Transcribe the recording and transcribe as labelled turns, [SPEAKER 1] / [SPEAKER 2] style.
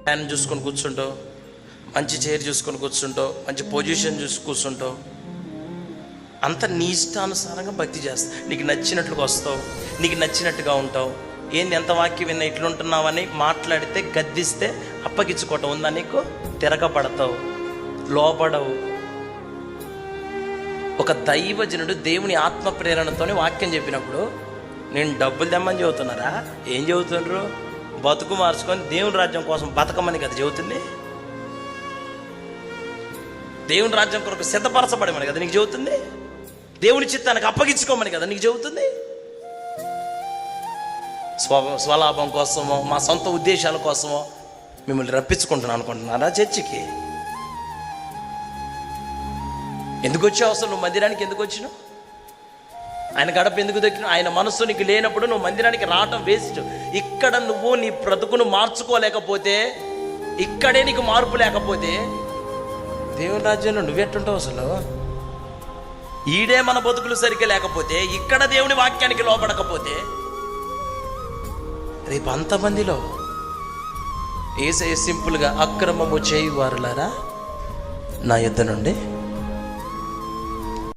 [SPEAKER 1] Fan చూసుకొని కూర్చుంటావు, మంచి చైర్ చూసుకొని కూర్చుంటావు, మంచి పొజిషన్ చూసి కూర్చుంటావు. అంత నీ ఇష్టానుసారంగా భక్తి చేస్తావు. నీకు నచ్చినట్లుగా వస్తావు, నీకు నచ్చినట్టుగా ఉంటావు. ఏంది ఎంత వాక్యం విన్నా ఇట్లుంటున్నావని మాట్లాడితే గద్దిస్తే అప్పగించుకోవటం ఉందా నీకు? తిరగబడతావు, లోపడవు. ఒక దైవజనుడు దేవుని ఆత్మ ప్రేరణతోనే వాక్యం చెప్పినప్పుడు నేను డబ్బులు తెమ్మని చెబుతున్నారా? ఏం చెబుతుండ్రు? బతుకు మార్చుకొని దేవుని రాజ్యం కోసం బతకమని కదా చెబుతుంది. దేవుని రాజ్యం కొరకు సిద్ధపరచబడమని కదా నీకు చెబుతుంది. దేవుని చిత్తానికి అప్పగించుకోమని కదా నీకు చెబుతుంది. స్వలాభం కోసమో మా సొంత ఉద్దేశాల కోసమో మిమ్మల్ని రప్పించుకుంటున్నాను అనుకుంటున్నారా చర్చికి? ఎందుకు వచ్చావు అసలు? నువ్వు మందిరానికి ఎందుకు వచ్చినావు? ఆయన గడప ఎందుకు దక్కినావు? ఆయన మనస్సు నీకు లేనప్పుడు నువ్వు మందిరానికి రావటం వేస్ట్. ఇక్కడ నువ్వు నీ బ్రతుకును మార్చుకోలేకపోతే, ఇక్కడే నీకు మార్పు లేకపోతే దేవుని రాజ్యంలో నువ్వెట్టుంటావు అసలు? ఈడే మన బతుకులు సరిగ్గా లేకపోతే, ఇక్కడ దేవుని వాక్యానికి లోపడకపోతే, రేపు అంతమందిలో ఏసే సింపుల్గా అక్రమము చేయువారులారా నా యుద్ధ నుండి